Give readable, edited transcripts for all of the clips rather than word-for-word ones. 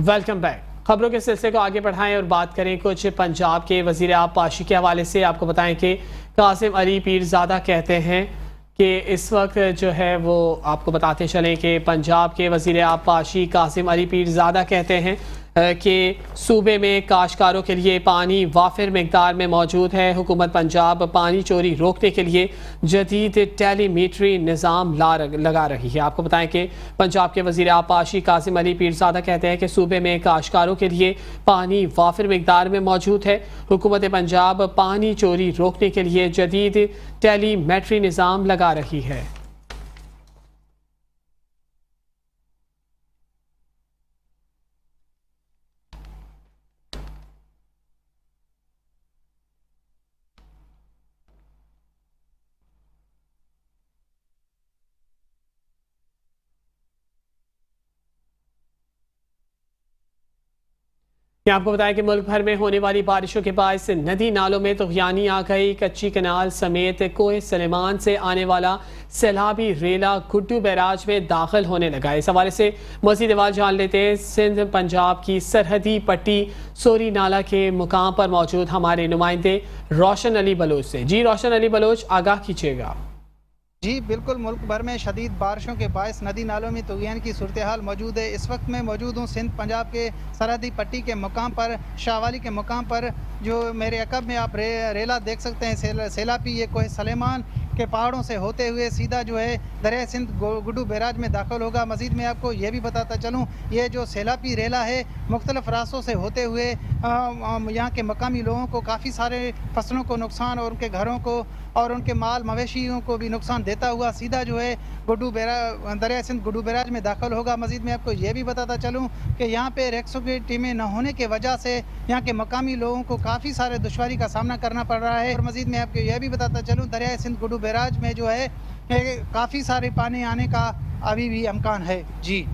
Welcome back. खबरों के सिलसिले को आगे बढ़ाएं और बात करें कुछ पंजाब के वजीर आब पाशी के हवाले से। आपको बताएं कि कासिम अली पीरजादा कहते हैं कि इस वक्त जो है वो आपको बताते चलें कि पंजाब के वजीर आब पाशी कासिम अली पीरजादा कहते हैं कि सूबे में काश्तकारों के लिए पानी वाफिर मिकदार में मौजूद है। हुकूमत पंजाब पानी चोरी रोकने के लिए जदीद टेलीमीटरी निज़ाम लगा रही है। आपको बताएं कि पंजाब के वज़ीर आब पाशी कासिम अली पीरजादा कहते हैं कि सूबे में काश्तकारों के लिए पानी वाफिर मिकदार में मौजूद है। हुकूमत पंजाब पानी चोरी रोकने के लिए जदीद टेलीमेट्री निज़ाम लगा रही है। आपको बताया कि मुल्क भर में होने वाली बारिशों के बायस नदी नालों में तुग़यानी आ गई। कच्ची कनाल समेत कोहे सलेमान से आने वाला सैलाबी रेला गुड्डू बैराज में दाखिल होने लगा। इस हवाले से मज़ीद अहवाल जान लेते हैं सिंध पंजाब की सरहदी पट्टी सोरी नाला के मुकाम पर मौजूद हमारे नुमाइंदे रोशन अली बलोच से। जी रोशन अली बलोच, आगाह कीजिएगा। जी बिल्कुल, मुल्क भर में शदीद बारिशों के बायस नदी नालों में तुग़यान की सूरत हाल मौजूद है। इस वक्त मैं मौजूद हूँ सिंध पंजाब के सरहदी पट्टी के मुकाम पर, शाहवाली के मुकाम पर। जो मेरे अकब में आप रेला देख सकते हैं, सैलापी ये कोहे सलेमान के पहाड़ों से होते हुए सीधा जो है दरिया सिंध गुड्डू बैराज में दाखिल होगा। मज़ीद मैं आपको ये भी बताता चलूँ, ये जो सैलापी रेला है मुख्तलिफ रास्तों से होते हुए यहाँ के मकामी लोगों को काफ़ी सारे फसलों को नुकसान और उनके घरों को और उनके माल मवेशियों को भी नुकसान देता हुआ सीधा जो है दरिया सिंध गुड्डू बैराज में दाखिल होगा। मज़ीद मैं आपको ये भी बताता चलूँ कि यहाँ पे रेस्क्यू की टीमें न होने की वजह से यहाँ के मकामी लोगों को काफ़ी सारे दुश्वारी का सामना करना पड़ रहा है। और मज़ीद मैं आपको यह भी बताता चलूँ, दरिया सिंध गुड्डू बैराज में जो है काफ़ी सारे पानी आने का अभी भी इम्कान है। जी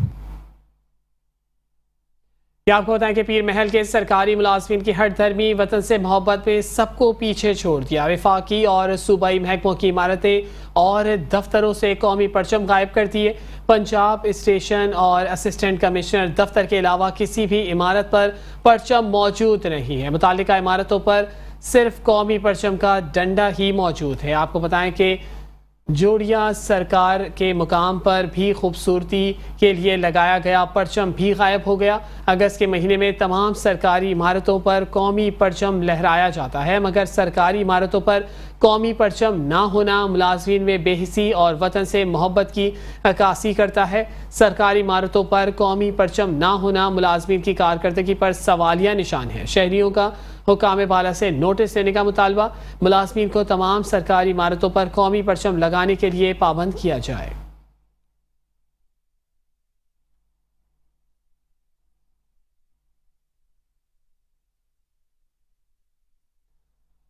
आपको बताएं कि पीर महल के सरकारी मुलाजमीन की हट धर्मी वतन से मोहब्बत में सबको पीछे छोड़ दिया। वफाकी और सूबाई महकमों की इमारतें और दफ्तरों से कौमी परचम गायब कर दिए। पंजाब स्टेशन और असिस्टेंट कमिश्नर दफ्तर के अलावा किसी भी इमारत पर परचम मौजूद नहीं है। मुतालिका इमारतों पर सिर्फ कौमी परचम का डंडा ही मौजूद है। आपको बताएं कि जोड़िया सरकार के मुकाम पर भी खूबसूरती के लिए लगाया गया परचम भी गायब हो गया। अगस्त के महीने में तमाम सरकारी इमारतों पर कौमी परचम लहराया जाता है, मगर सरकारी इमारतों पर कौमी परचम ना होना मुलाजमीन में बेहिसी और वतन से मोहब्बत की अक्कासी करता है। सरकारी इमारतों पर कौमी परचम ना होना मुलाजमीन की कारकर्दगी पर सवालिया निशान है। शहरियों का हुकाम बाला से नोटिस देने का मुतालबा, मुलाजमीन को तमाम सरकारी इमारतों पर कौमी परचम लगाने के लिए पाबंद किया जाए।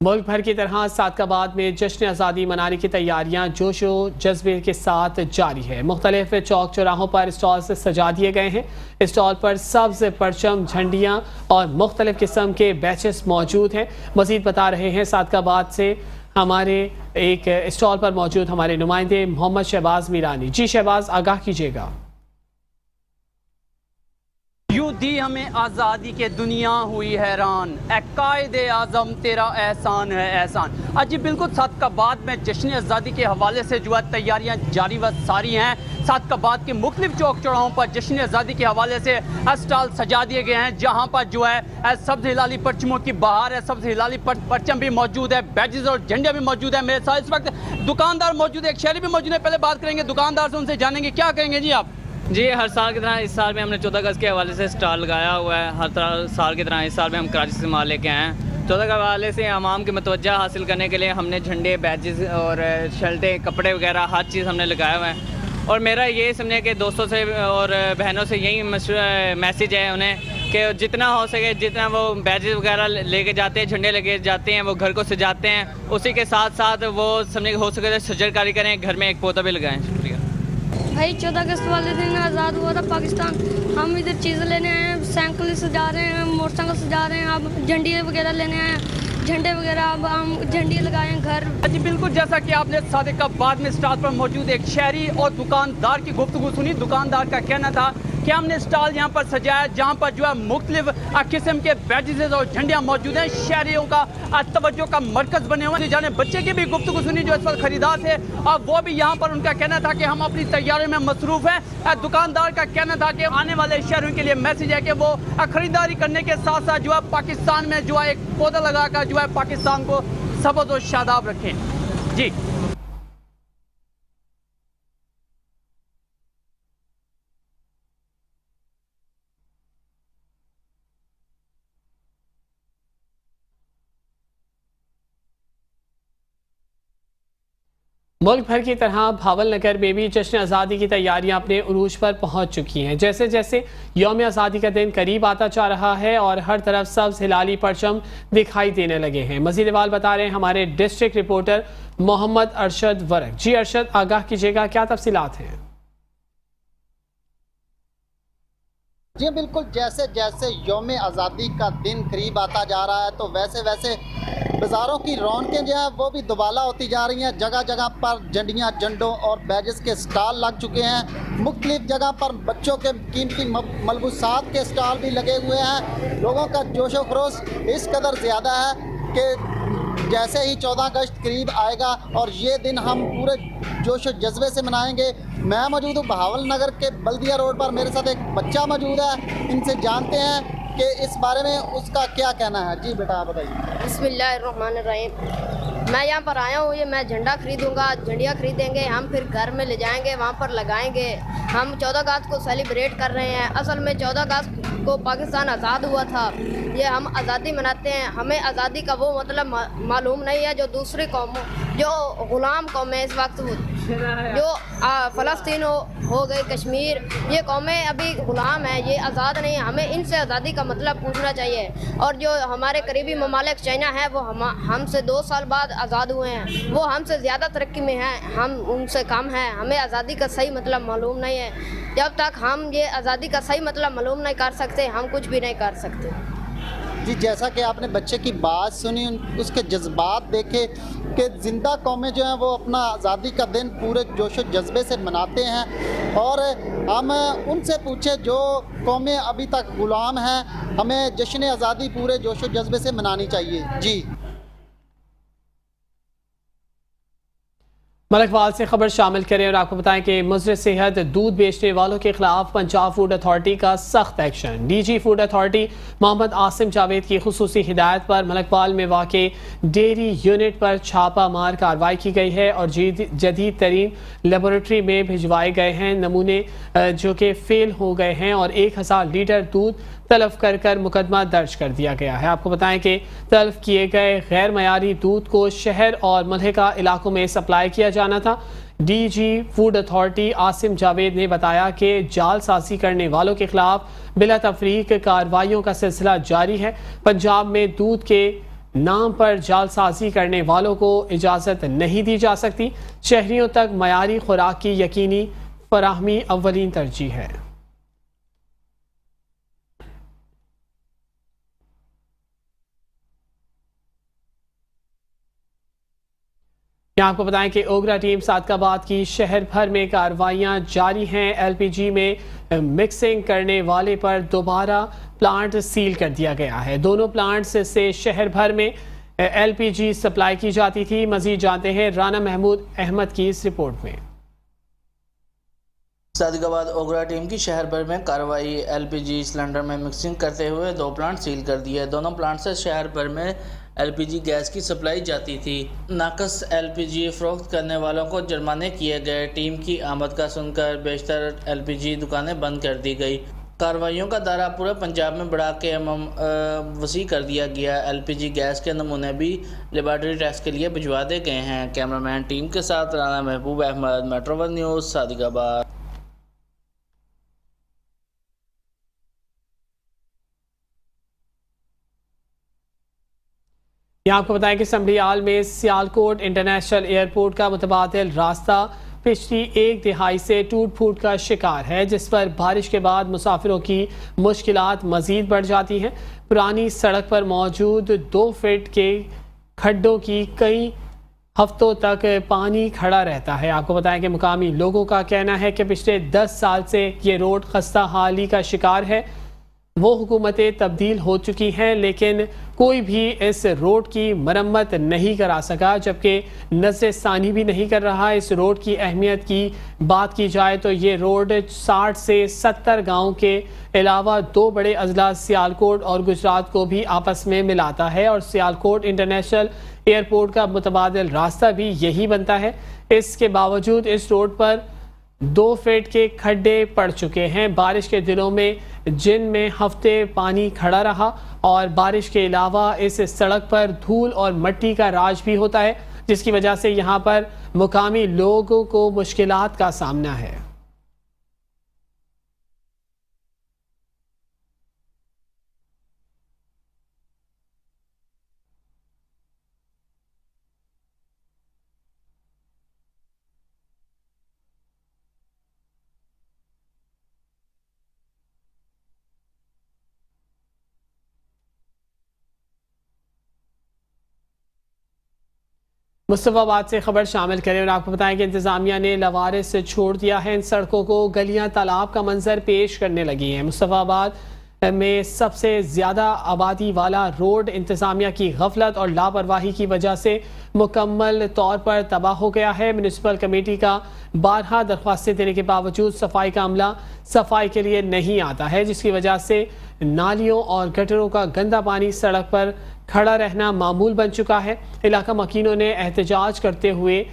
मुल्क भर की तरह सादकाबाद में जश्न आज़ादी मनाने की तैयारियां जोशो जज्बे के साथ जारी है। मुख्तलिफ चौक चौराहों पर स्टॉल से सजा दिए गए हैं। स्टॉल पर सब्ज परचम, झंडियां और मुख्तलिफ किस्म के बैचेस मौजूद हैं। मजीद बता रहे हैं सादकाबाद से हमारे एक स्टॉल पर मौजूद हमारे नुमाइंदे मोहम्मद शहबाज मीरानी। जी शहबाज, आगाह कीजिएगा। यूं दी हमें आज़ादी के दुनिया हुई हैरान, कायदे आज़म तेरा एहसान है एहसान। आज जी बिल्कुल सादकाबाद में जश्न आज़ादी के हवाले से जो है तैयारियां जारी व सारी हैं। सादकाबाद के मुख्तलिफ चौक चौराहों पर जश्न आज़ादी के हवाले से स्टॉल सजा दिए गए हैं, जहाँ पर जो है सब्ज़ हिलाली परचमों की बहार है। सब्ज़ हिलाली परचम भी मौजूद है, बैजेस और झंडे भी मौजूद है। मेरे साथ इस वक्त दुकानदार मौजूद है, एक शहरी भी मौजूद है। पहले बात करेंगे दुकानदार से, उनसे जानेंगे क्या कहेंगे जी आप। जी, हर साल की तरह इस साल में हमने 14 अगस्त के हवाले से स्टॉल लगाया हुआ है। हर साल की तरह इस साल में हम कराची से माल लेके आए हैं। 14 के हवाले से आवाम की मतवज्जा हासिल करने के लिए हमने झंडे, बैजेस और शर्टें, कपड़े वगैरह हर चीज़ हमने लगाया हुआ है। और मेरा ये समझे कि दोस्तों से और बहनों से यही मैसेज है उन्हें कि जितना हो सके, जितना वो बैजेस वगैरह लेके जाते हैं, झंडे लेके जाते हैं, वो घर को सजाते हैं, उसी के साथ साथ वो समझे हो सके तो सजरकारी करें, घर में एक पौधा भी लगाएं। शुक्रिया भाई। 14 अगस्त वाले दिन आज़ाद हुआ था पाकिस्तान। हम इधर चीज़ें लेने आए हैं, साइकिल सजा रहे हैं, मोटरसाइकिल सजा रहे हैं, अब झंडे वगैरह लेने आए हैं, झंडे वगैरह अब हम झंडे लगाए हैं घर। जी बिल्कुल, जैसा कि आपने सादिकाबाद में स्टॉल पर मौजूद एक शहरी और दुकानदार की गुफ्तगू सुनी। दुकानदार का कहना था कि हमने स्टॉल यहाँ पर सजाया जहाँ पर जो है मुख्तलिफ किस्म के बैजेस और झंडियाँ मौजूद हैं। शहरियों का तवज्जो का मरकज़ बने हुए हैं। जाने बच्चे की भी गुफ्तगू सुनी जो इस वक्त खरीदार थे, और वो भी यहाँ पर उनका कहना था कि हम अपनी तैयारियों में मसरूफ़ हैं। दुकानदार का कहना था कि आने वाले शहरों के लिए मैसेज है कि वो खरीदारी करने के साथ साथ जो है पाकिस्तान में जो है एक पौधा लगाकर जो है पाकिस्तान को सबद और शादाब रखें। जी मुल्क भर की तरह भावल नगर में भी जश्न आज़ादी की तैयारियां अपने उरूज पर पहुंच चुकी हैं। जैसे जैसे यौम आज़ादी का दिन करीब आता जा रहा है और हर तरफ सब्ज हिलाली परचम दिखाई देने लगे हैं। मज़ीद इकबाल बता रहे हैं हमारे डिस्ट्रिक्ट रिपोर्टर मोहम्मद अरशद वरक। जी अरशद, आगाह कीजिएगा, क्या तफसीलात हैं? जी बिल्कुल, जैसे जैसे यौम आज़ादी का दिन करीब आता जा रहा है तो वैसे वैसे बाज़ारों की रौनकें जो है वो भी दुबाला होती जा रही हैं। जगह जगह पर झंडियाँ, झंडों और बैजेस के स्टॉल लग चुके हैं। मुख्तलिफ जगह पर बच्चों के कीमती मलबूसात के स्टॉल भी लगे हुए हैं। लोगों का जोशो खरोश इस कदर ज़्यादा है कि जैसे ही 14 अगस्त करीब आएगा और ये दिन हम पूरे जोश और जज्बे से मनाएंगे। मैं मौजूद हूँ बहावल नगर के बल्दिया रोड पर, मेरे साथ एक बच्चा मौजूद है। इनसे जानते हैं कि इस बारे में उसका क्या कहना है। जी बेटा, आप बताइए। बिस्मिल्लाहिर्रहमानिर्रहीम। मैं यहाँ पर आया हूँ, ये मैं झंडा खरीदूँगा, झंडियाँ खरीदेंगे, हम फिर घर में ले जाएंगे, वहाँ पर लगाएंगे। हम 14 अगस्त को सेलिब्रेट कर रहे हैं। असल में 14 अगस्त को पाकिस्तान आज़ाद हुआ था, ये हम आज़ादी मनाते हैं। हमें आज़ादी का वो मतलब मालूम नहीं है जो दूसरी कौमों, जो ग़ुलाम कौमें इस वक्त जो फ़लस्तीन हो गई, कश्मीर, ये कौमें अभी ग़ुलाम हैं, ये आज़ाद नहीं है। हमें इनसे आज़ादी का मतलब पूछना चाहिए। और जो हमारे करीबी ममालिक चाइना है वो हमसे 2 साल बाद आज़ाद हुए हैं, वो हमसे ज़्यादा तरक्की में हैं, हम उनसे कम हैं। हमें आज़ादी का सही मतलब मालूम नहीं है। जब तक हम ये आज़ादी का सही मतलब मालूम नहीं कर सकते, हम कुछ भी नहीं कर सकते। जी, जैसा कि आपने बच्चे की बात सुनी, उसके जज्बात देखे कि ज़िंदा कौमें जो हैं वो अपना आज़ादी का दिन पूरे जोश व जज्बे से मनाते हैं। और हम उनसे पूछे जो कौमें अभी तक ग़ुलाम हैं, हमें जश्न आज़ादी पूरे जोश व जज्बे से मनानी चाहिए। जी मलकवाल से खबर शामिल करें और आपको बताएं कि मुज़र सेहत दूध बेचने वालों के खिलाफ पंजाब फूड अथॉरिटी का सख्त action. DG food authority Mohammad Asim Javed की खुसूसी हिदायत पर मलकवाल में वाक़े डेयरी यूनिट पर छापा मार कार्रवाई की गई है और जदीद तरीन लेबोरेटरी में भिजवाए गए हैं नमूने जो कि फेल हो गए हैं और 1000 लीटर दूध तलब कर मुकदमा दर्ज कर दिया गया है। आपको बताएं कि तलब किए गए गैर मयारी दूध को शहर और मलहका इलाकों में सप्लाई किया जाना था। DG food authority Asim Javed ने बताया कि जालसाजी करने वालों के खिलाफ बिला तफरीक कार्रवाइयों का सिलसिला जारी है। पंजाब में दूध के नाम पर जालसाजी करने वालों को इजाज़त नहीं दी जा सकती। शहरियों तक मयारी खुराक की यकीनी फराहमी अव्वलीन तरजीह है। आपको बताएं कि ओगरा टीम सादकाबाद की शहर भर में कार्रवाइयां जारी हैं। एलपीजी में मिक्सिंग करने वाले पर दोबारा प्लांट सील कर दिया गया है। दोनों प्लांट्स से शहर भर में एलपीजी सप्लाई की जाती थी। मजीद जानते हैं राना महमूद अहमद की इस रिपोर्ट में। सादकाबाद ओगरा टीम की शहर भर में कार्रवाई। एलपीजी सिलेंडर में मिक्सिंग करते हुए 2 प्लांट सील कर दिए। दोनों प्लांट से शहर भर में एलपीजी गैस की सप्लाई जाती थी। नाकस एलपीजी फरोख्त करने वालों को जुर्माने किए गए। टीम की आमद का सुनकर बेशतर एलपीजी दुकानें बंद कर दी गई। कार्रवाइयों का दायरा पूरे पंजाब में बढ़ा के वसी कर दिया गया। एलपीजी गैस के नमूने भी लेबॉर्ट्री टेस्ट के लिए भिजवा दिए गए हैं। कैमरामैन टीम के साथ राना महबूब अहमद, मेट्रो 1 न्यूज़, सादिकाबाद। यहाँ आपको बताएं कि संभलियाल में सियालकोट इंटरनेशनल एयरपोर्ट का मुतबादिल रास्ता पिछली 1 दिहाई से टूट फूट का शिकार है, जिस पर बारिश के बाद मुसाफिरों की मुश्किलात मजीद बढ़ जाती हैं। पुरानी सड़क पर मौजूद 2 फीट के खड्डों की कई हफ्तों तक पानी खड़ा रहता है। आपको बताएं कि मुकामी लोगों का कहना है कि पिछले 10 साल से ये रोड खस्ता हाली का शिकार है। वो हुकूमतें तब्दील हो चुकी हैं लेकिन कोई भी इस रोड की मरम्मत नहीं करा सका, जबकि नज़रसानी भी नहीं कर रहा। इस रोड की अहमियत की बात की जाए तो ये रोड 60 से 70 गाँव के अलावा 2 बड़े अजला सियालकोट और गुजरात को भी आपस में मिलाता है और सियालकोट इंटरनेशनल एयरपोर्ट का मुतबादिल रास्ता भी यही बनता है। इसके बावजूद इस रोड पर 2 फीट के खड्डे पड़ चुके हैं। बारिश के दिनों में जिनमें हफ्ते पानी खड़ा रहा और बारिश के अलावा इस सड़क पर धूल और मिट्टी का राज भी होता है, जिसकी वजह से यहाँ पर मुकामी लोगों को मुश्किलात का सामना है। मुस्तफाबाद से खबर शामिल करें और आपको बताएं कि इंतजामिया ने लवारिस से छोड़ दिया है। इन सड़कों को गलियां तालाब का मंजर पेश करने लगी हैं। मुस्तफाबाद में सबसे ज़्यादा आबादी वाला रोड इंतजामिया की गफलत और लापरवाही की वजह से मुकम्मल तौर पर तबाह हो गया है। म्यूनिसिपल कमेटी का 12 दरख्वास्तें देने के बावजूद सफाई का अमला सफाई के लिए नहीं आता है, जिसकी वजह से नालियों और गटरों का गंदा पानी सड़क पर खड़ा रहना मामूल बन चुका है। इलाका मकीनों ने एहतजाज करते हुए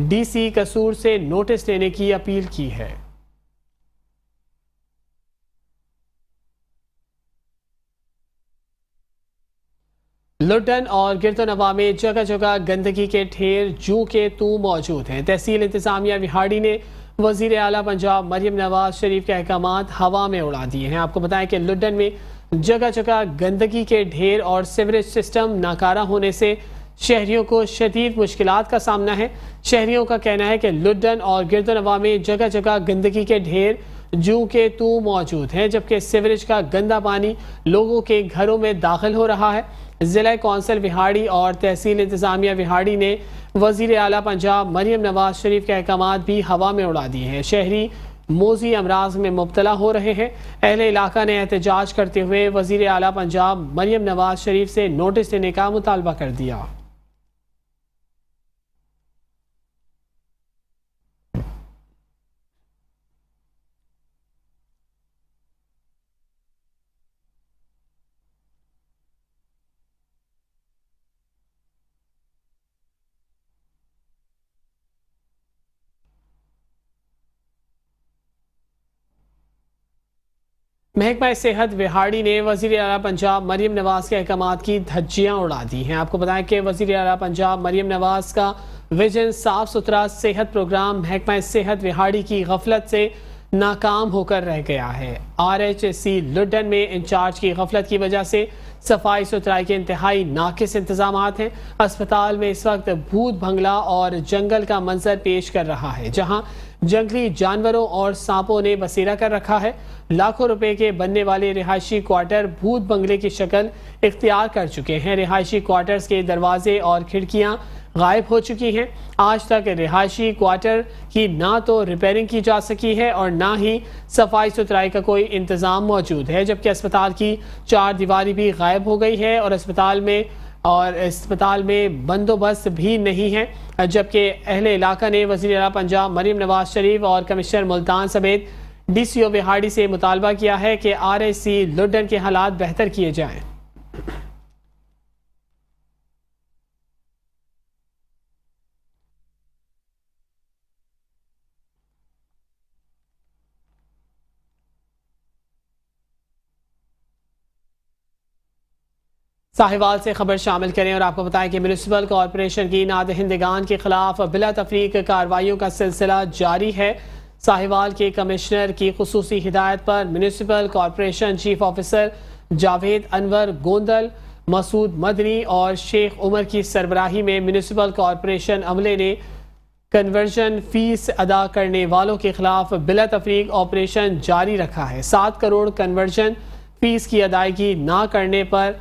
डीसी कसूर से नोटिस लेने की अपील की है। लुड्डन और गिरदोनवा में जगह जगह गंदगी के ढेर जू के तू मौजूद हैं। तहसील इंतजामिया विहाड़ी ने वजीर आला पंजाब मरियम नवाज शरीफ के अहकामात हवा में उड़ा दिए हैं। आपको बताएं कि लुड्डन में जगह जगह गंदगी के ढेर और सीवरेज सिस्टम नाकारा होने से शहरियों को शदीद मुश्किलात का सामना है। शहरियों का कहना है कि लुड्डन और गिरदोनवा में जगह जगह गंदगी के ढेर जू के तू मौजूद हैं, जबकि सीवरेज का गंदा पानी लोगों के घरों में दाखिल हो रहा है। ज़िला कौंसिल विहाड़ी और तहसील इंतजामिया विहाड़ी ने वजीर आला पंजाब मरियम नवाज शरीफ के अहकामात भी हवा में उड़ा दिए हैं। शहरी मोजी अमराज में मुब्तला हो रहे हैं। अहले इलाका ने एहतजाज करते हुए वजीर आला पंजाब मरियम नवाज शरीफ से नोटिस देने का मुतालबा कर दिया। महकमा सेहत विहाड़ी ने वज़ीर आला पंजाब मरियम नवाज के अहकामात की धज्जियां उड़ा दी हैं। आपको बताएं कि वज़ीर आला पंजाब मरियम नवाज का विजन साफ सुथरा सेहत प्रोग्राम महकमा सेहत विहाड़ी की गफलत से नाकाम होकर रह गया है। RHC लुड्डन में इंचार्ज की गफलत की वजह से सफाई सुथराई के इंतहाई नाकिस इंतजामात हैं। अस्पताल में इस वक्त भूत बंगला और जंगल का मंजर पेश कर रहा है, जहां जंगली जानवरों और सांपों ने बसेरा कर रखा है। लाखों रुपए के बनने वाले रिहायशी क्वार्टर भूत बंगले की शक्ल इख्तियार कर चुके हैं। रिहायशी क्वार्टर्स के दरवाजे और खिड़कियां गायब हो चुकी हैं। आज तक रिहायशी क्वार्टर की ना तो रिपेयरिंग की जा सकी है और ना ही सफाई सुथराई का कोई इंतज़ाम मौजूद है, जबकि अस्पताल की 4 दीवारी भी गायब हो गई है और अस्पताल में बंदोबस्त भी नहीं है। जबकि अहले इलाका ने वज़ीर आला पंजाब मरियम नवाज शरीफ और कमिश्नर मुल्तान समेत DCO विहाड़ी से मुतालबा किया है कि RHC लुड्डन के हालात बेहतर किए जाएं। साहिवाल से खबर शामिल करें और आपको बताएं कि म्यूनिसिपल कॉरपोरेशन की नादहिंदगान के खिलाफ बिला तफरीक कार्रवाइयों का सिलसिला जारी है। साहिवाल के कमिश्नर की खुसूसी हिदायत पर municipal corporation chief officer Javed Anwar Gondal, Masood Madani और शेख उमर की सरबराही में म्यूनिसिपल कॉरपोरेशन अमले ने कन्वर्जन फीस अदा करने वालों के खिलाफ बिला तफरीक ऑपरेशन जारी रखा है। 7 करोड़ कन्वर्जन फीस की अदायगी ना करने पर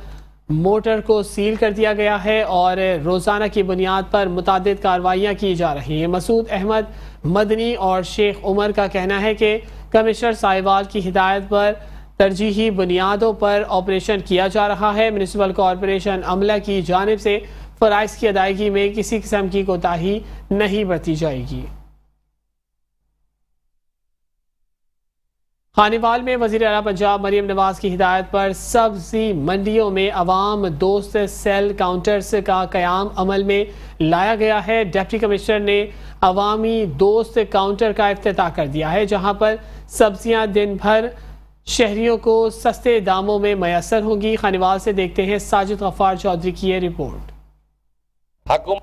मोटर को सील कर दिया गया है और रोज़ाना की बुनियाद पर मुतादिद कार्रवाइयाँ की जा रही हैं। मसूद अहमद मदनी और शेख उमर का कहना है कि कमिश्नर साहिवाल की हिदायत पर तरजीही बुनियादों पर ऑपरेशन किया जा रहा है। म्यूनिसिपल कॉरपोरेशन अमला की जानिब से फ़राइज़ की अदायगी में किसी किस्म की कोताही नहीं बरती जाएगी। खानेवाल में वज़ीर आला पंजाब मरीम नवाज की हिदायत पर सब्जी मंडियों में अवाम दोस्त सेल काउंटर्स का क़याम अमल में लाया गया है। डिप्टी कमिश्नर ने अवामी दोस्त काउंटर का इफ्तिताह कर दिया है, जहां पर सब्जियां दिन भर शहरियों को सस्ते दामों में मैसर होंगी। खानेवाल से देखते हैं साजिद गफ्फार चौधरी की ये रिपोर्ट। हुकूमत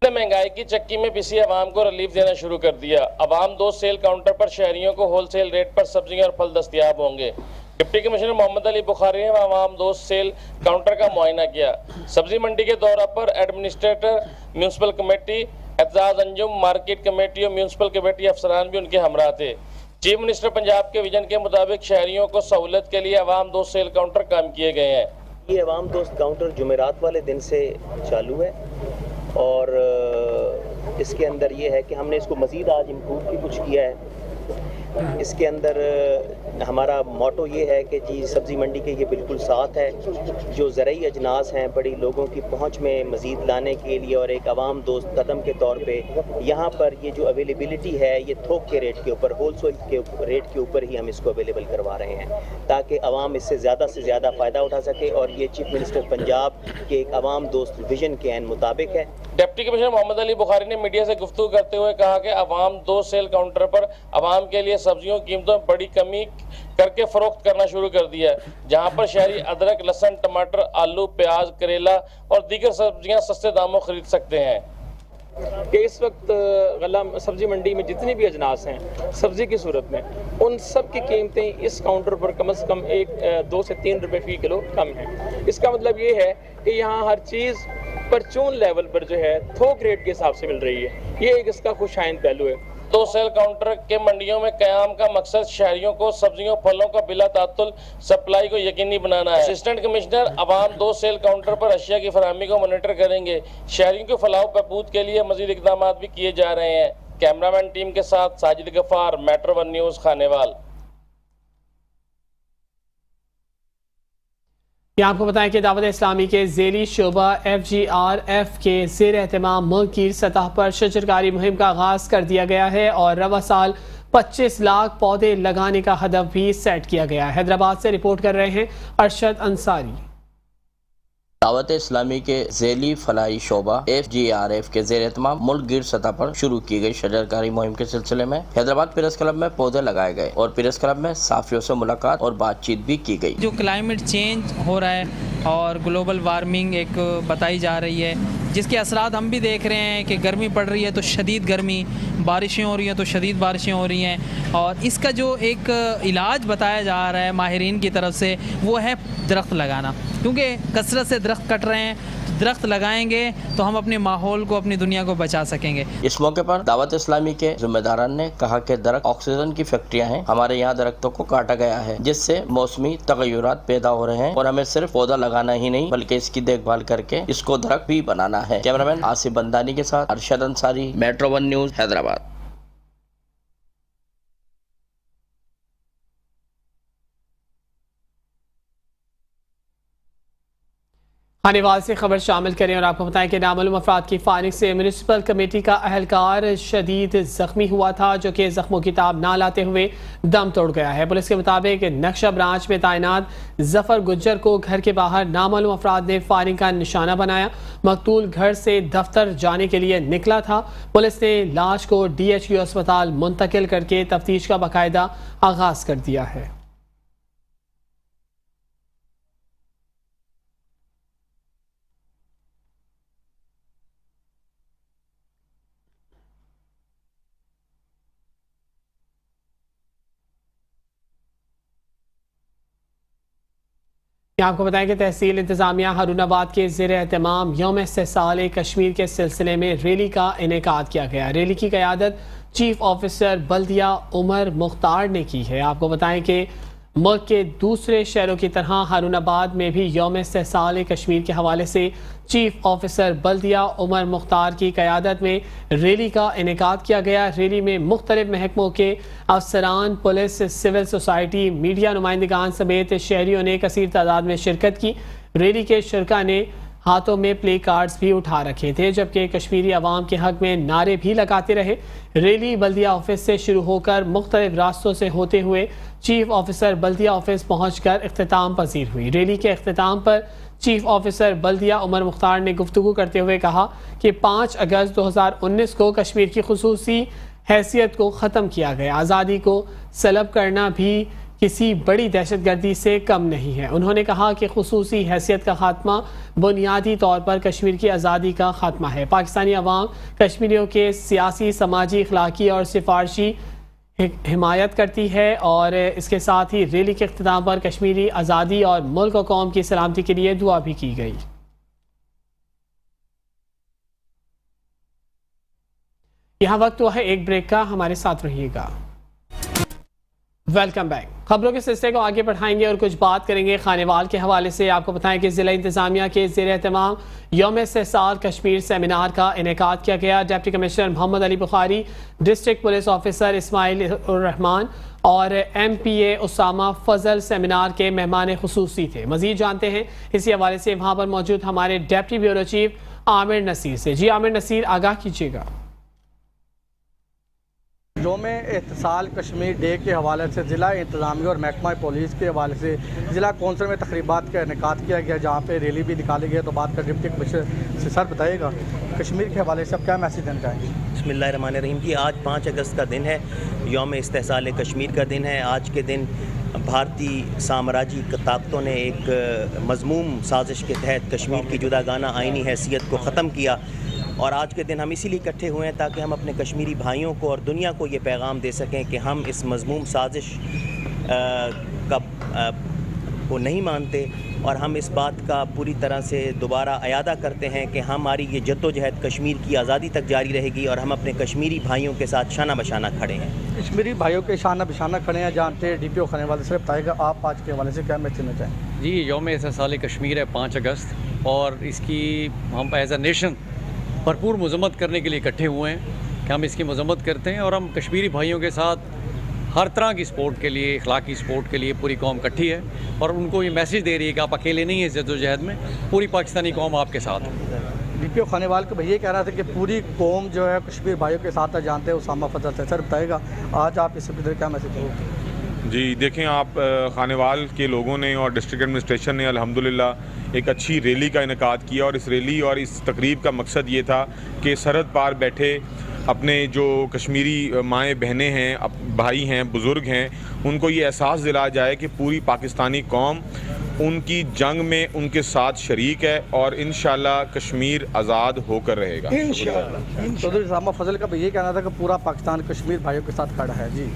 ने महंगाई की चक्की में पिसी आवाम को रिलीफ देना शुरू कर दिया। अवाम दोस्त सेल काउंटर पर शहरियों को होलसेल रेट पर सब्जियां और फल दस्तयाब होंगे। डिप्टी कमिश्नर मोहम्मद अली बुखारी ने अवाम दोस्त सेल काउंटर का मुआयना किया। सब्जी मंडी के दौरा पर administrator, municipal committee, Aitzaz Anjum, market committee और म्यूनसिपल कमेटी अफसरान भी उनके हमरा थे। चीफ मिनिस्टर पंजाब के विजन के मुताबिक शहरियों को सहूलत के लिए अवाम दोस्त सेल काउंटर काम किए गए हैं। ये अवाम दोस्त काउंटर जुमेरात वाले दिन से चालू है और इसके अंदर ये है कि हमने इसको मज़ीद आज इम्प्रूव भी कुछ किया है। इसके अंदर हमारा मोटो ये है कि जी सब्ज़ी मंडी के ये बिल्कुल साथ है, जो ज़रूरी अजनास हैं बड़ी लोगों की पहुंच में मज़ीद लाने के लिए और एक आवाम दोस्त कदम के तौर पे यहाँ पर ये जो अवेलेबिलिटी है ये थोक के रेट के ऊपर, होलसेल के रेट के ऊपर ही हम इसको अवेलेबल करवा रहे हैं ताकि आवाम इससे ज़्यादा फ़ायदा उठा सके और ये चीफ मिनिस्टर पंजाब के एक आवाम दोस्त विजन के मुताबिक है। डिप्टी कमिश्नर मोहम्मद अली बुखारी ने मीडिया से गुफ्तगू करते हुए कहा कि अवाम दोस्त सेल काउंटर पर अवाम के लिए सब्जियों की कीमतों में बड़ी कमी करके फरोख्त करना शुरू कर दिया है, जहां पर शहरी अदरक, लहसुन, टमाटर, आलू, प्याज, करेला और दीगर सब्जियां सस्ते दामों खरीद सकते हैं। कि इस वक्त गला सब्जी मंडी में जितनी भी अजनास हैं सब्जी की सूरत में, उन सब की कीमतें इस काउंटर पर कम से कम 2 से 3 रुपए फी किलो कम है। इसका मतलब ये है कि यहाँ हर चीज़ परचून लेवल पर जो है थोक रेट के हिसाब से मिल रही है। ये एक इसका खुशाइंद पहलू है। दो सेल काउंटर के मंडियों में कयाम का मकसद शहरियों को सब्जियों, फलों का बिला तातुल सप्लाई को यकीनी बनाना है। असिस्टेंट कमिश्नर अवाम दो सेल काउंटर पर अशिया की फराहमी को मॉनिटर करेंगे। शहरियों के फलाह बहबूद के लिए मजीद इकदाम भी किए जा रहे हैं। कैमरामैन टीम के साथ साजिद गफ्फार, मेट्रो 1 न्यूज़, खानेवाल। यहाँ आपको बताएं कि दावत इस्लामी के ज़ेली शोबा FGRF के ज़ेर एहतमाम मुल्क की सतह पर शजरकारी मुहिम का आगाज़ कर दिया गया है और रवा साल 25 लाख पौधे लगाने का हदफ भी सेट किया गया है। हैदराबाद से रिपोर्ट कर रहे हैं अरशद अंसारी। दावत इस्लामी के ज़ेली फलाई शोबा FGRF के ज़ेर एहतमाम मुल्क गिर सतह पर शुरू की गई शजरकारी मुहिम के सिलसिले में हैदराबाद प्रेस क्लब में पौधे लगाए गए और प्रेस क्लब में साफियों से मुलाकात और बातचीत भी की गई। जो क्लाइमेट चेंज हो रहा है और ग्लोबल वार्मिंग एक बताई जा रही है, जिसके असरात हम भी देख रहे हैं कि गर्मी पड़ रही है तो शदीद गर्मी, बारिशें हो रही हैं तो शदीद बारिशें हो रही हैं, और इसका जो एक इलाज बताया जा रहा है माहिरीन की तरफ से वो है दरख्त लगाना, क्योंकि कसरत से दरख्त कट रहे हैं। दरख्त लगाएंगे तो हम अपने माहौल को, अपनी दुनिया को बचा सकेंगे। इस मौके पर दावत इस्लामी के जिम्मेदारान ने कहा कि दरख्त ऑक्सीजन की फैक्ट्रियां हैं। हमारे यहाँ दरख्तों को काटा गया है जिससे मौसमी तगय्युरात पैदा हो रहे हैं और हमें सिर्फ पौधा लगाना ही नहीं बल्कि इसकी देखभाल करके इसको दरख्त भी बनाना है। कैमरामैन आसिफ बंदानी के साथ अरशद अंसारी, मेट्रो 1 न्यूज़, हैदराबाद। खानेवाल से खबर शामिल करें और आपको बताएं कि नामालूम अफराद की फायरिंग से म्यूनिसिपल कमेटी का अहलकार शदीद जख्मी हुआ था, जो कि जख्मों की ताब ना लाते हुए दम तोड़ गया है। पुलिस के मुताबिक नक्शा ब्रांच में तैनात जफर गुज्जर को घर के बाहर नामालूम अफराद ने फायरिंग का निशाना बनाया। मकतूल घर से दफ्तर जाने के लिए निकला था। पुलिस ने लाश को DHQ अस्पताल मुंतकिल करके तफ्तीश का बाकायदा आगाज कर दिया है। आपको बताएं कि तहसील इंतजामिया हारूनाबाद के ज़ेर एहतमाम यौम इस्तेहसाल कश्मीर के सिलसिले में रैली का इनेकाद किया गया। रैली की क़यादत चीफ ऑफिसर बल्दिया उमर मुख्तार ने की है। आपको बताएं कि मुल्क के दूसरे शहरों की तरह हारूनाबाद में भी यौम इस्तेहसाल कश्मीर के हवाले से चीफ ऑफिसर बल्दिया उमर मुख्तार की क़यादत में रैली का इनेकाद किया गया। रैली में मुख्तलिफ महकमों के अफसरान, पुलिस, सिविल सोसाइटी, मीडिया नुमाइंदगान समेत शहरियों ने कसीर तादाद में शिरकत की। रैली के शुरका ने हाथों में प्ले कार्ड्स भी उठा रखे थे, जबकि कश्मीरी अवाम के हक में नारे भी लगाते रहे। रैली बल्दिया ऑफिस से शुरू होकर मुख्तलिफ रास्तों से होते हुए चीफ ऑफिसर बल्दिया ऑफिस पहुंचकर इख्तिताम पजीर हुई। रैली के इख्तिताम पर चीफ ऑफिसर बल्दिया उमर मुख्तार ने गुफ्तगू करते हुए कहा कि 5 अगस्त 2019 को कश्मीर की खुसूसी हैसियत को ख़त्म किया गया। आज़ादी को सलब करना भी किसी बड़ी दहशतगर्दी से कम नहीं है। उन्होंने कहा कि खुसूसी हैसियत का खात्मा बुनियादी तौर पर कश्मीर की आज़ादी का खात्मा है। पाकिस्तानी अवाम कश्मीरियों के सियासी, समाजी, अखलाकी और सिफारशी हिमायत करती है। और इसके साथ ही रैली के इख्तिताम पर कश्मीरी आज़ादी और मुल्क और कौम की सलामती के लिए दुआ भी की गई। यहाँ वक्त हुआ है एक ब्रेक का, हमारे साथ रहिएगा। Welcome back. खबरों के सिलसिले को आगे बढ़ाएंगे और कुछ बात करेंगे खानेवाल के हवाले से। आपको बताएं कि जिला इंतजामिया के ज़ेर एहतमाम यौम इस्तेहसाल कश्मीर सेमिनार का इनेकाद किया गया। Deputy commissioner Mohammad Ali Bukhari, district police officer Ismail ur Rehman और MPA उसामा फजल सेमिनार के मेहमान खुसूसी थे। मजीद जानते हैं इसी हवाले से वहाँ पर मौजूद हमारे deputy bureau chief Amir Naseer से। जी आमिर नसीर, आगाह कीजिएगा। यौम इत्तिसाल कश्मीर डे के हवाले से ज़िला इंतज़ामिया और महकमा पुलिस के हवाले से ज़िला कौंसिल में तकरीबात का इनेकाद किया गया, जहाँ पे रैली भी निकाली गई। तो बात कर डिप्टी कमिश्नर से, सर बताइएगा कश्मीर के हवाले से आप क्या मैसेज देना चाहेंगे? बिस्मिल्लाहिर्रहमानिर्रहीम जी, आज 5 अगस्त का दिन है, यौम इस्तेहसाल कश्मीर का दिन है। आज के दिन भारतीय साम्राज्य ताकतों ने एक मज़मूम साजिश के तहत कश्मीर की जुदागाना आइनी हैसियत को ख़त्म किया। और आज के दिन हम इसीलिए इकट्ठे हुए हैं ताकि हम अपने कश्मीरी भाइयों को और दुनिया को ये पैगाम दे सकें कि हम इस मज़मूम साजिश को नहीं मानते और हम इस बात का पूरी तरह से दोबारा अयादा करते हैं कि हमारी ये जद्दोजहद कश्मीर की आज़ादी तक जारी रहेगी और हम अपने कश्मीरी भाइयों के साथ शाना बशाना खड़े हैं। कश्मीरी भाइयों के शाना बशाना खड़े हैं, जानते हैं DPO खानेवाल से बताएगा आप आज के हवाले से क्या मैसेज देना चाहें? जी, यौम इस्तेहसाल कश्मीर है 5 अगस्त और इसकी हम एज अ नेशन भरपूर मजम्मत करने के लिए इकट्ठे हुए हैं कि हम इसकी मजम्मत करते हैं और हम कश्मीरी भाइयों के साथ हर तरह की सपोर्ट के लिए, इखलाकी सपोर्ट के लिए पूरी कौम इकट्ठी है और उनको ये मैसेज दे रही है कि आप अकेले नहीं हैं जद्दोजहद में, पूरी पाकिस्तानी कौम आपके साथ है। DPO खानेवाल को भैया कह रहा था कि पूरी कौम जो है कश्मीर भाइयों के साथ जानते हैं उसामा फजल से, सर बताएगा आज आप इस पर क्या मैसेज देंगे? जी देखें, आप खानेवाल के लोगों ने और डिस्ट्रिक्ट एडमिनिस्ट्रेशन ने अल्हम्दुलिल्लाह एक अच्छी रैली का इनेकाद किया और इस रैली और इस तकरीब का मकसद ये था कि सरहद पार बैठे अपने जो कश्मीरी माएँ बहनें हैं, भाई हैं, बुज़ुर्ग हैं, उनको ये एहसास दिलाया जाए कि पूरी पाकिस्तानी कौम उनकी जंग में उनके साथ शरीक है और इंशाल्लाह कश्मीर आज़ाद होकर रहेगा इंशाल्लाह। चौधरी उसामा फजल का ये कहना था कि पूरा पाकिस्तान कश्मीर भाइयों के साथ खड़ा है। जी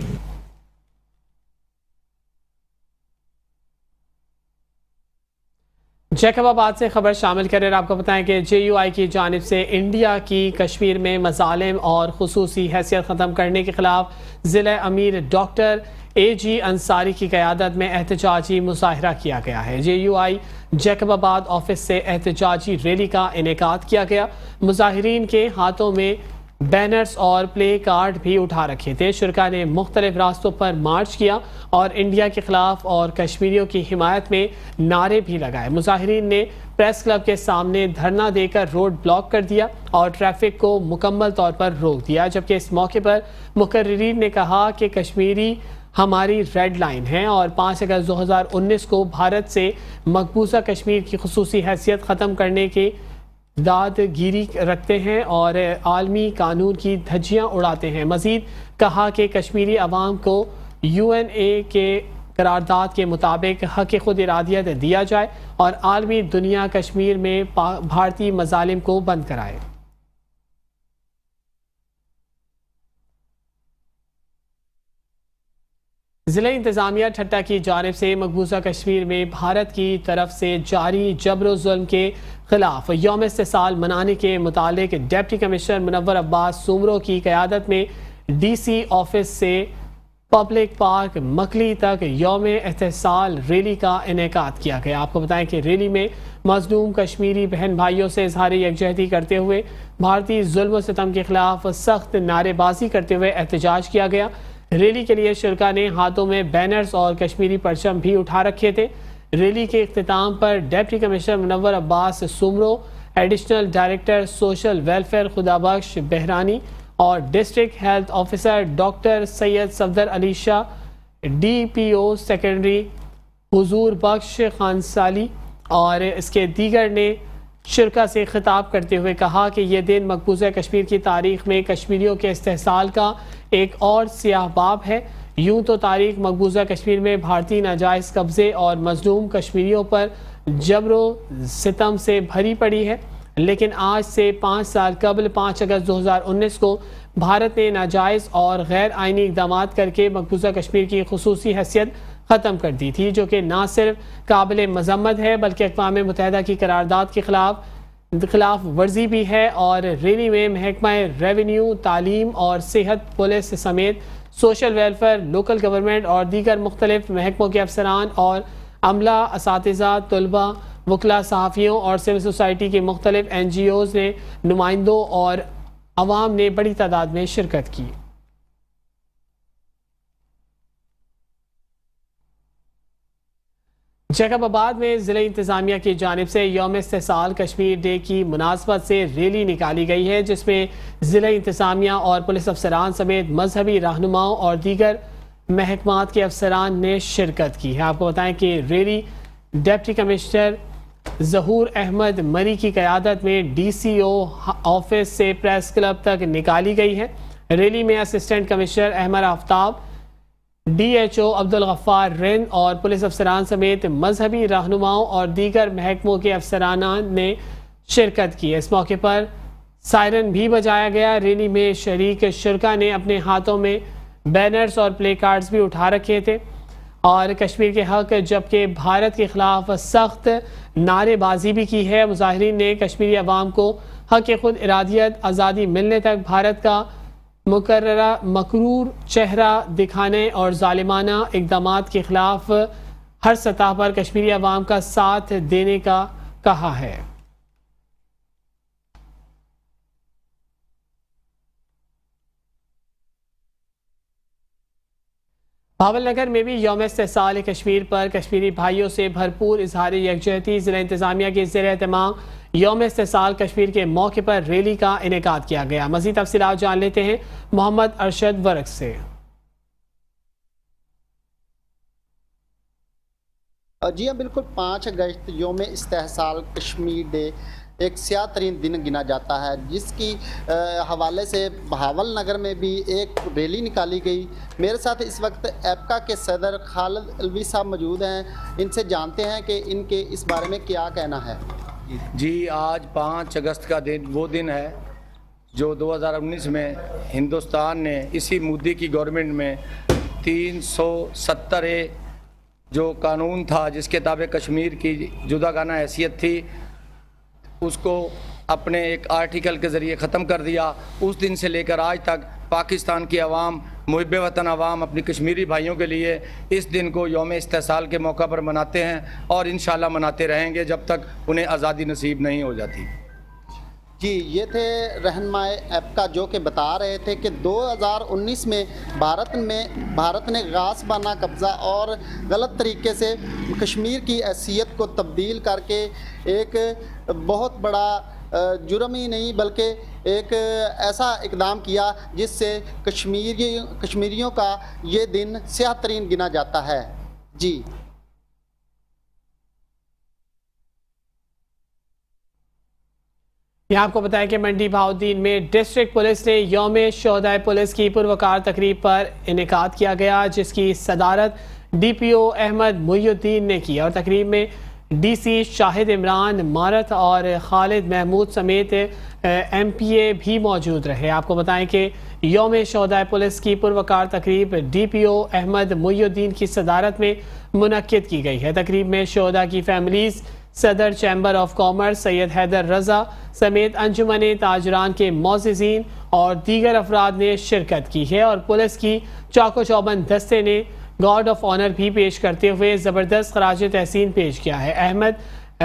जैकबाबाद से खबर शामिल करें, आपको बताएं कि JUI की जानिब से इंडिया की कश्मीर में मज़ालिम और खुसूसी हैसियत ख़त्म करने के ख़िलाफ़ ज़िला अमीर डॉक्टर AG अंसारी की क़यादत में एहतजाजी मुज़ाहरा किया गया है। JUI जैकबाबाद ऑफिस से एहतजाजी रैली का इनेकाद किया गया। मुज़ाहिरीन के हाथों में बैनर्स और प्ले कार्ड भी उठा रखे थे। शुरका ने मुख्तलिफ रास्तों पर मार्च किया और इंडिया के ख़िलाफ़ और कश्मीरियों की हिमायत में नारे भी लगाए। मुज़ाहिरीन ने प्रेस क्लब के सामने धरना देकर रोड ब्लॉक कर दिया और ट्रैफिक को मुकम्मल तौर पर रोक दिया, जबकि इस मौके पर मुकर्रिरीन ने कहा कि कश्मीरी हमारी रेड लाइन है और 5 अगस्त 2019 को भारत से मकबूजा कश्मीर की खुसूसी हैसियत ख़त्म करने के दादगिरी रखते हैं और आलमी कानून की धज्जियाँ उड़ाते हैं। मज़ीद कहा कि कश्मीरी अवाम को UNA के करारदाद के मुताबिक हक़ खुद इरादियत दिया जाए और आलमी दुनिया कश्मीर में भारतीय मज़ालिम को बंद कराए। ज़िला इंतज़ामिया ठट्टा की जानिब से मकबूजा कश्मीर में भारत की तरफ से जारी जबर जुल्म के खिलाफ यौम इस्तेहसाल मनाने के मुतालिक डिप्टी कमिश्नर मुनव्वर अब्बास सुमरो की क़यादत में DC ऑफिस से पब्लिक पार्क मकली तक यौम एहतसाल रैली का इनेकाद किया गया। आपको बताएं कि रैली में मजलूम कश्मीरी बहन भाइयों से इजहार यकजहती करते हुए भारतीय जुल्म सितम के खिलाफ सख्त नारेबाजी करते हुए एहतजाज किया गया। रैली के लिए शुरका ने हाथों में बैनर्स और कश्मीरी परचम भी उठा रखे थे। रैली के इख्तिताम पर deputy commissioner Munawwar Abbas Soomro, additional director social welfare Khudabakhsh Bahrani और district health officer doctor Syed Safdar Ali Shah, DPO secondary Huzoor Bakhsh खानसाली और इसके दीगर ने शुरका से खिताब करते हुए कहा कि यह दिन मकबूजा कश्मीर की तारीख में कश्मीरियों के इस्तेहसाल का एक और सियाह बाब है। यूं तो तारीख मकबूजा कश्मीर में भारतीय नाजायज़ कब्ज़े और मजलूम कश्मीरियों पर जबरो सितम से भरी पड़ी है, लेकिन आज से 5 साल कबल 5 अगस्त 2019 को भारत ने नाजायज़ और गैर आइनी इक़दाम करके मकबूजा कश्मीर की खुसूसी हैसियत ख़त्म कर दी थी, जो कि ना सिर्फ काबिल मज़म्मत है बल्कि अक़वाम मुत्तहिदा की करारदाद के खिलाफ वर्जी भी है। और रैली में महकमा रेवेन्यू, तालीम और सेहत, पुलिस समेत सोशल वेलफेयर, लोकल गवर्नमेंट और दीगर मुख्तलिफ महकमों के अफसरान और अमला, असातिज़ा, तलबा, वकला, सहाफ़ियों और सिविल सोसाइटी के मुख्तलिफ NGOs ने, नुमाइंदों और अवाम ने बड़ी तादाद में शिरकत की। जैकबाबाद में ज़िला इंतज़ामिया की जानिब से यौम इस्तेहसाल कश्मीर डे की मुनासबत से रैली निकाली गई है, जिसमें ज़िला इंतज़ामिया और पुलिस अफसरान समेत मजहबी रहनुमाओं और दीगर महकमात के अफसरान ने शिरकत की है। आपको बताएं कि rally deputy commissioner Zahoor Ahmed Marri की क़यादत में DCO ऑफिस से प्रेस क्लब तक निकाली गई है। रैली में assistant commissioner Ahmed Aftab, DHO Abdul Ghaffar Rind और पुलिस अफसरान समेत मजहबी रहनुमाओं और दीगर महकमों के अफसरान ने शिरकत की। इस मौके पर सायरन भी बजाया गया। रैली में शरीक शुरका ने अपने हाथों में बैनर्स और प्ले कार्ड्स भी उठा रखे थे और कश्मीर के हक जबकि भारत के खिलाफ सख्त नारेबाजी भी की है। मुजाहिरीन ने कश्मीरी अवाम को हक खुद इरादियत, आज़ादी मिलने तक भारत का मकरूर चेहरा दिखाने और जालिमाना इक़दामात के खिलाफ हर सतह पर कश्मीरी अवाम का साथ देने का कहा है। भावलनगर में भी यौम इस्तेहसाल कश्मीर पर कश्मीरी भाइयों से भरपूर इजहार यकजहती। ज़िला इंतज़ामिया के ज़ेर एहतमाम यौम इस्तेहसाल कश्मीर के मौके पर रैली का इनेकाद किया गया। मज़ीद तफसीलात जान लेते हैं मोहम्मद अरशद वर्क से। जी हाँ, बिल्कुल 5 अगस्त यौम इस्तेहसाल कश्मीर डे एक स्याह तरीन दिन गिना जाता है, जिसकी हवाले से बहावल नगर में भी एक रैली निकाली गई। मेरे साथ इस वक्त एपका के सदर खालिद अलवी साहब मौजूद हैं। इनसे जानते हैं कि इनके इस बारे में क्या कहना है। जी, आज 5 अगस्त का दिन वो दिन है जो 2019 में हिंदुस्तान ने इसी मोदी की गवर्नमेंट में 370A जो कानून था जिसके ताबे कश्मीर की जुदागाना हैसियत थी, उसको अपने एक आर्टिकल के ज़रिए ख़त्म कर दिया। उस दिन से लेकर आज तक पाकिस्तान की आवाम, मुहिब वतन आवाम अपनी कश्मीरी भाइयों के लिए इस दिन को यौम इस्तेहसाल के मौका पर मनाते हैं और इंशाल्लाह मनाते रहेंगे जब तक उन्हें आज़ादी नसीब नहीं हो जाती। जी, ये थे रहनुमाए एपका जो कि बता रहे थे कि 2019 में भारत ने गासबाना कब्ज़ा और गलत तरीके से कश्मीर की हैसियत को तब्दील करके एक बहुत बड़ा जुर्म ही नहीं बल्कि एक ऐसा इक़दाम किया जिससे कश्मीरियों का ये दिन स्याह तरीन गिना जाता है। जी, यहाँ आपको बताया कि मंडी बहाउद्दीन में डिस्ट्रिक्ट पुलिस ने यौम शोहदाए पुलिस की पुरवकार तकरीब पर इनेकाद किया गया, जिसकी सदारत DPO अहमद मुहियुद्दीन ने की और तकरीब में DC शाहिद इमरान मारत और खालिद महमूद समेत MPA भी मौजूद रहे। आपको बताएं कि यौम शोहदाए पुलिस की पुरवकार तकरीब DPO अहमद मुहियुद्दीन की सदारत में मुनक्किद की गई है। तकरीब में शोहदा की फैमिलीज़ सदर chamber of commerce Syed Haider Raza समेत अंजुमन ताजरान के मोअज़्ज़िज़ीन और दीगर अफराद ने शिरकत की है और पुलिस की चाको चौबंद दस्ते ने गार्ड ऑफ ऑनर भी पेश करते हुए ज़बरदस्त खराज तहसीन पेश किया है। अहमद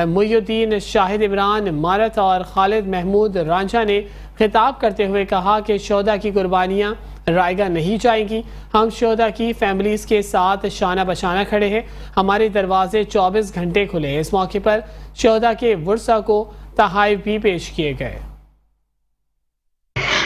मुहिउद्दीन, शाहिद इमरान मारत और खालिद महमूद रांझा ने खिताब करते हुए कहा कि शोहदा की कुर्बानियाँ रायगा नहीं जाएंगी। हम शोहदा की फैमिलीज़ के साथ शाना बशाना खड़े हैं। हमारे दरवाजे 24 घंटे खुले हैं। इस मौके पर शोहदा के वर्सा को तहाइफ भी पेश किए गए।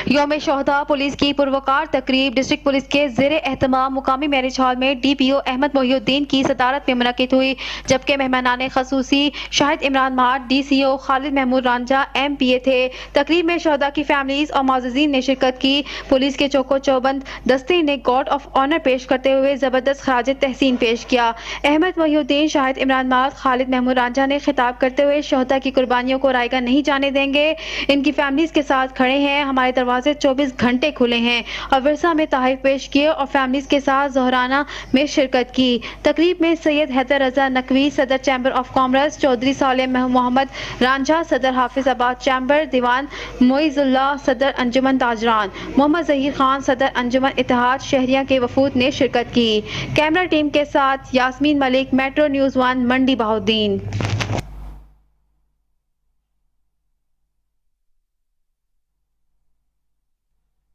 यौम शोहदा पुलिस की पुरवकार तकरीब डिस्ट्रिक्ट पुलिस के ज़ेरे एहतमाम मुकामी मैरिज हॉल में DPO अहमद मुहिउद्दीन की सदारत में मुनक़िद हुई, जबकि मेहमानान खसूसी शाहिद इमरान मार, DCO खालिद महमूद रांझा MPA थे। तकरीब में शोहदा की फैमिलीज और मोअज़्ज़िज़ीन ने शिरकत की। पुलिस के चौको चौबंद दस्ते ने गार्ड ऑफ ऑनर पेश करते हुए ज़बरदस्त खराज तहसीन पेश किया। अहमद मुहिउद्दीन, शाहिद इमरान मार, खालिद महमूद रांझा ने खिताब करते हुए शोहदा की कुर्बानियों को रायगा नहीं जाने देंगे। इनकी फैमिलीज के साथ खड़े हैं। हमारे दरवाजे 24 घंटे खुले हैं और विरसा में तहफ़ पेश किए और फैमिलीज के साथ ज़ोहराना में शिरकत की। तकरीब में सैयद हैदर रजा नकवी, सदर chamber of commerce, Chaudhry Saleh Mohammad Ranjha, सदर हाफिजाबाद चैम्बर, दीवान मोइजुल्लाह, सदर अंजुमन ताजरान, मोहम्मद ज़हीर खान, सदर अंजुमन इत्तेहाद शहरिया के वफूद ने शिरकत की। कैमरा टीम के साथ यास्मीन मलिक, मेट्रो न्यूज़ 1, मंडी बहाउद्दीन।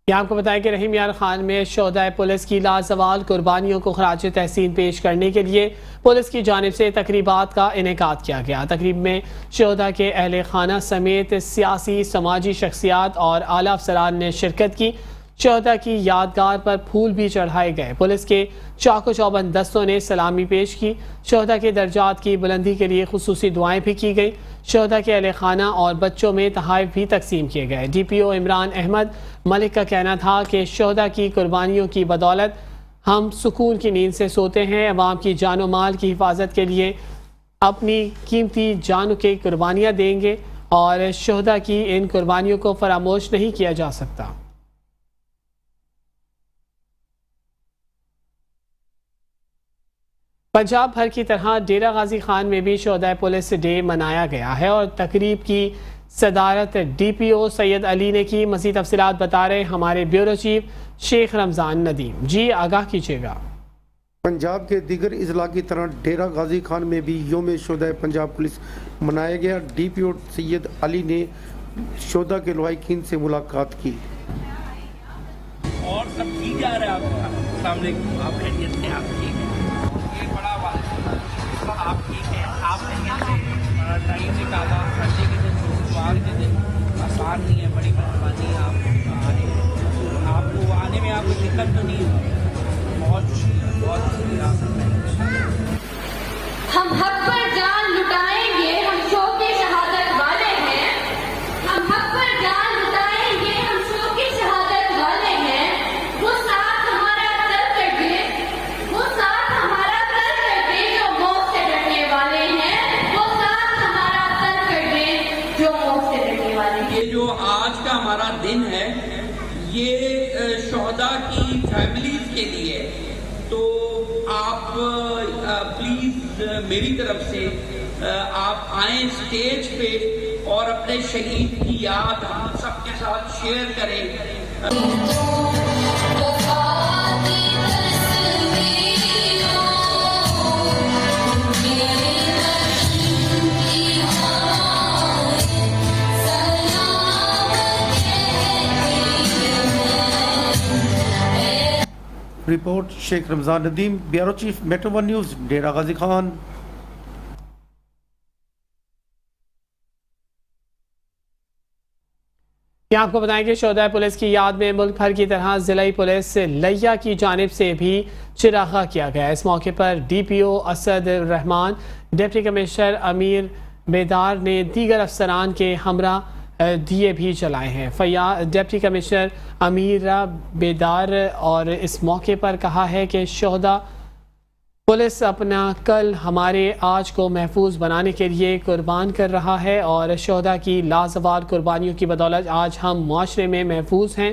यहाँ आपको बताया कि रहीम यार खान में शोहदा पुलिस की लाजवाल कुर्बानियों को खराज तहसीन पेश करने के लिए पुलिस की जानिब से तकरीबात का इनेकाद किया गया। तकरीब में शोहदा के अहले खाना समेत सियासी समाजी शख्सियात और आला अफसरान ने शिरकत की। शोहदा की यादगार पर फूल भी चढ़ाए गए। पुलिस के चाको चौबंद दस्तों ने सलामी पेश की। शोहदा के दर्जात की बुलंदी के लिए खुसूसी दुआएं भी की गई। शोहदा के अहले खाना और बच्चों में तहाइफ भी तकसीम किए गए। DPO इमरान अहमद मलिक का कहना था कि शोहदा की कुर्बानियों की बदौलत हम सुकून की नींद से सोते हैं। अवाम की जानो माल की हिफाजत के लिए अपनी कीमती जान की कुर्बानियाँ देंगे और शोहदा की इन कुर्बानियों को फरामोश नहीं किया जा सकता। पंजाब भर की तरह डेरा गाजी खान में भी शोहदा पुलिस डे मनाया गया है और तकरीब की सदारत DPO सैयद अली ने की। मज़ीद तफसीलात बता रहे हमारे ब्यूरो चीफ शेख रमज़ान नदीम। जी आगाह कीजिएगा। पंजाब के दीगर अजला की तरह डेरा गाजी खान में भी योम शोहदा पंजाब पुलिस मनाया गया। DPO सैयद अली ने शोहदा के लवाहिकीन से मुलाकात की। और सब ठीक जा रहा है आप खैरियत से, आप ठीक है, ये बड़ा वाला आप ठीक है, आप बड़ा टाइम निकाला। संडे के दिन, शुक्रवार के दिन आसान नहीं है, बड़ी मेहरबानी आप आने, आपको आने में आपको दिक्कत तो नहीं है। बहुत शुक्रिया। हम हक पर जान लुटाएंगे, हम शौक की शहादत वाले हैं। हम हक पर जान लुटाएंगे, हम शौक की शहादत वाले हैं। वो साथ हमारा कर कर दे, वो साथ हमारा कर कर दे जो मौत से डरने वाले हैं। वो साथ हमारा कर कर दे जो मौत से डरने वाले हैं। ये जो आज का हमारा दिन है, ये शोहदा की फैमिलीज के लिए, तो आप प्लीज मेरी तरफ से आप आए स्टेज पे और अपने शहीद की याद हम सबके साथ शेयर करें। Report Sheikh Ramzan Nadeem, bureau chief, metro 1 news, Dera Ghazi Khan. यहाँ आपको बताएं कि शोहदा पुलिस की याद में मुल्क भर की तरह ज़िला पुलिस लिया की जानिब से भी चिरागा किया गया। इस मौके पर DPO Asad Rahman, deputy commissioner अमीर बेदार ने दीगर अफसरान के हमरा दिए भी चलाए हैं। डिप्टी कमिश्नर अमीरा बेदार और इस मौके पर कहा है कि शोहदा पुलिस अपना कल हमारे आज को महफूज बनाने के लिए कुर्बान कर रहा है और शोहदा की लाजवाल कुर्बानियों की बदौलत आज हम मुआशरे में महफूज हैं।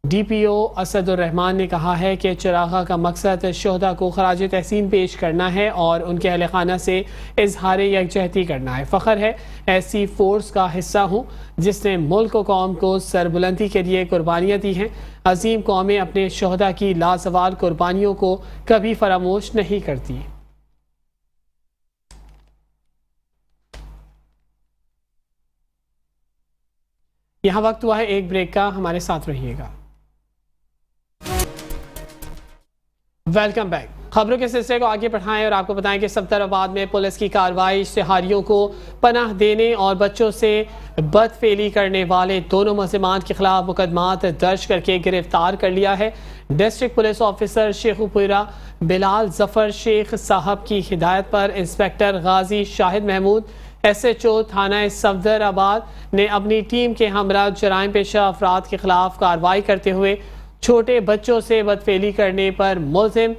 DPO असदुर्रहमान ने कहा है कि चरागा का मकसद शोहदा को खराज तहसीन पेश करना है और उनके अहल खाना से इजहार यकजहती करना है। फ़ख्र है ऐसी फोर्स का हिस्सा हूँ जिसने मुल्क व कौम को सरबुलंदी के लिए कुर्बानियाँ दी हैं। अजीम कौमें अपने शोहदा की लाजवाल कुर्बानियों को कभी फरामोश नहीं करती। यहाँ वक्त हुआ है एक ब्रेक का, हमारे साथ रहिएगा। Welcome back. खबरों के सिलसिले को आगे बढ़ाएं और आपको बताएं कि सफदराबाद में पुलिस की कार्रवाई इश्तिहारियों को पनाह देने और बच्चों से बदफेली करने वाले दोनों मुलजिमान के खिलाफ मुकदमात दर्ज करके गिरफ्तार कर लिया है। District police officer Sheikhupura Bilal Zafar Sheikh sahab की हिदायत पर इंस्पेक्टर गाजी शाहिद महमूद SHO थाना सफदराबाद ने अपनी टीम के हमरा जराइम पेशा अफराद के खिलाफ कार्रवाई करते हुए छोटे बच्चों से बदफेली करने पर मुलजिम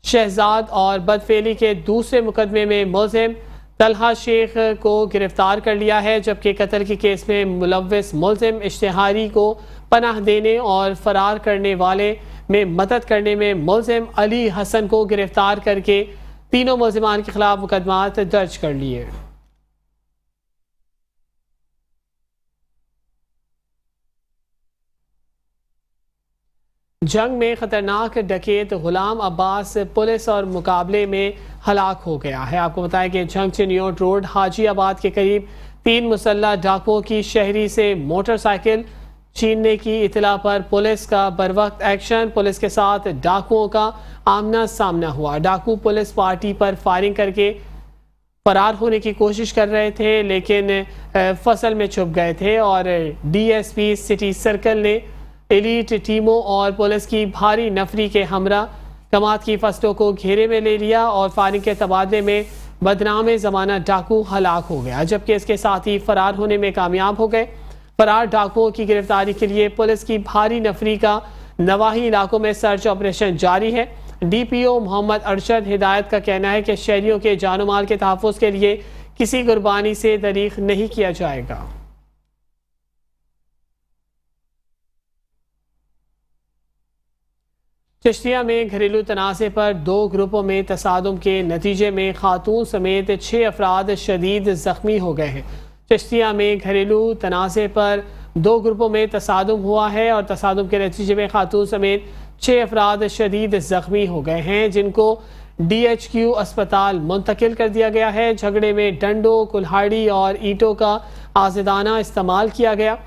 शहजाद और बदफेली के दूसरे मुकदमे में मुलजिम तलहा शेख को गिरफ्तार कर लिया है, जबकि कत्ल के केस में मुलव्विस मुलजिम इश्तिहारी को पनाह देने और फरार करने वाले में मदद करने में मुलजिम अली हसन को गिरफ्तार करके तीनों मुलजिमान के खिलाफ मुकदमात दर्ज कर लिए। जंग में खतरनाक डकैत गुलाम अब्बास पुलिस और मुकाबले में हलाक हो गया है। आपको बताया कि जंग चिनियोट रोड हाजीआबाद के करीब 3 मुसल्लह डाकुओं की शहरी से मोटरसाइकिल छीनने की इतला पर पुलिस का बरवक्त एक्शन। पुलिस के साथ डाकुओं का आमना सामना हुआ। डाकू पुलिस पार्टी पर फायरिंग करके फरार होने की कोशिश कर रहे थे, लेकिन फसल में छुप गए थे और DSP सिटी सर्कल ने एलीट टीमों और पुलिस की भारी नफरी के हमरा कमात की फसलों को घेरे में ले लिया और फायरिंग के तबादले में बदनाम जमाना डाकू हलाक हो गया, जबकि इसके साथ ही फरार होने में कामयाब हो गए। फरार डाकुओं की गिरफ्तारी के लिए पुलिस की भारी नफरी का नवाही इलाकों में सर्च ऑपरेशन जारी है। DPO मोहम्मद अरशद हिदायत का कहना है कि शहरियों के जानो माल के तहफ़्फ़ुज़ के लिए किसी कुर्बानी से दरीग नहीं किया जाएगा। चिश्तिया में घरेलू तनाज़े पर 2 ग्रुपों में तसादुम के नतीजे में खातून समेत 6 अफराद शदीद ज़ख्मी हो गए हैं। चिश्तिया में घरेलू तनाज़े पर 2 ग्रुपों में तसादुम हुआ है और तसादुम के नतीजे में खातून समेत 6 अफराद शदीद ज़ख्मी हो गए हैं, जिनको DHQ अस्पताल मुंतकिल कर दिया गया है। झगड़े में डंडों, कुल्हाड़ी और ईंटों का आज़िदाना इस्तेमाल किया गया।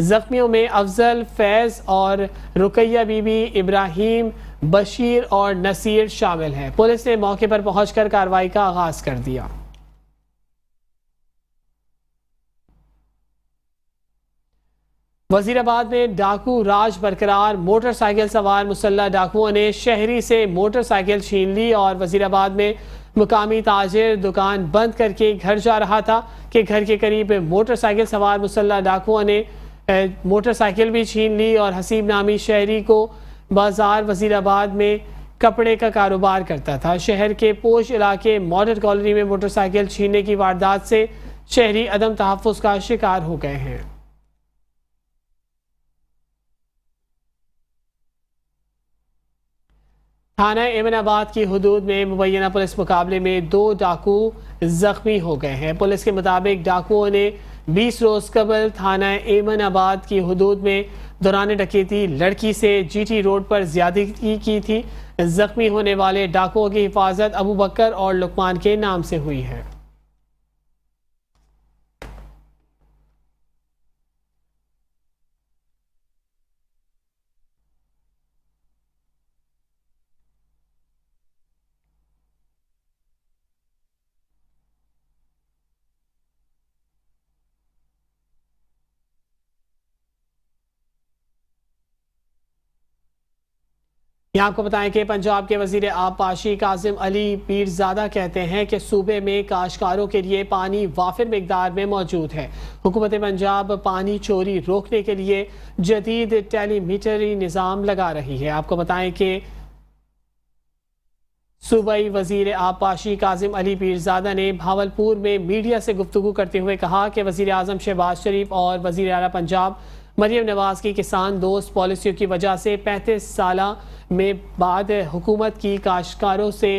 जख्मियों में अफजल, फैज़ और रुकैया बीबी, इब्राहिम, बशीर और नसीर शामिल हैं। पुलिस ने मौके पर पहुंचकर कार्रवाई का आगाज कर दिया। वजीराबाद में डाकू राज बरकरार। मोटरसाइकिल सवार मुसल्लह डाकुओं ने शहरी से मोटरसाइकिल छीन ली और वजीराबाद में मुकामी ताजिर दुकान बंद करके घर जा रहा था कि घर के करीब मोटरसाइकिल सवार मुसल्लह डाकुओं ने मोटरसाइकिल भी छीन ली और हसीब नामी शहरी को बाजार वजीराबाद में कपड़े का कारोबार करता था। शहर के पोश इलाके मॉडर्न कॉलोनी में मोटरसाइकिल छीनने की वारदात से शहरी अदम तहफ़्फ़ुज़ का शिकार हो गए हैं। थाना एमनाबाद की हुदूद में मुबैना पुलिस मुकाबले में 2 डाकू जख्मी हो गए हैं। पुलिस के मुताबिक डाकुओं ने 20 रोज कबल थाना एमनाबाद की हुदूद में दौरान डकैती लड़की से GT रोड पर ज्यादती की थी। जख्मी होने वाले डाकुओं की हिफाजत अबू बकर और लुकमान के नाम से हुई है। यहाँ आपको बताएं कि पंजाब के वजीर आबपाशी कासिम अली पीरजादा कहते हैं कि सूबे में काश्तकारों के लिए पानी वाफिर मिकदार में मौजूद है। हुकूमत पंजाब पानी चोरी रोकने के लिए जदीद टेलीमीटरी निज़ाम लगा रही है। आपको बताएं कि सूबाई वजीर आबपाशी कासिम अली पीरजादा ने भावलपुर में मीडिया से गुफ्तगू करते हुए कहा कि वजीर आज़म शहबाज शरीफ और वजीर आला पंजाब मरियम नवाज की किसान दोस्त पॉलिसियों की वजह से 35 साल में बाद हुकूमत की काश्तकारों से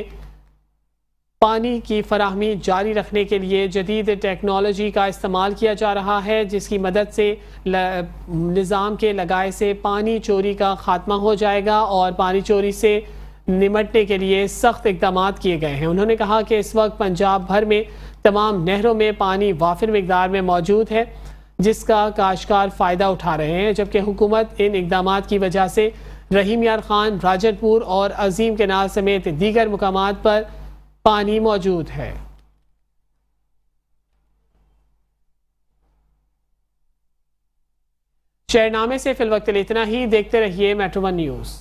पानी की फराहमी जारी रखने के लिए जदीद टेक्नोलॉजी का इस्तेमाल किया जा रहा है, जिसकी मदद से निज़ाम के लगाए से पानी चोरी का खात्मा हो जाएगा और पानी चोरी से निमटने के लिए सख्त इकदाम किए गए हैं। उन्होंने कहा कि इस वक्त पंजाब भर में तमाम नहरों में पानी वाफिर मिकदार में मौजूद है, जिसका काश्तकार फ़ायदा उठा रहे हैं, जबकि हुकूमत इन इकदाम की वजह से रहीम यार खान, राजनपुर और अजीम केनाल समेत दीगर मुकामात पर पानी मौजूद है। शहरनामे से फिलवक्त इतना ही। देखते रहिए मेट्रो वन न्यूज़।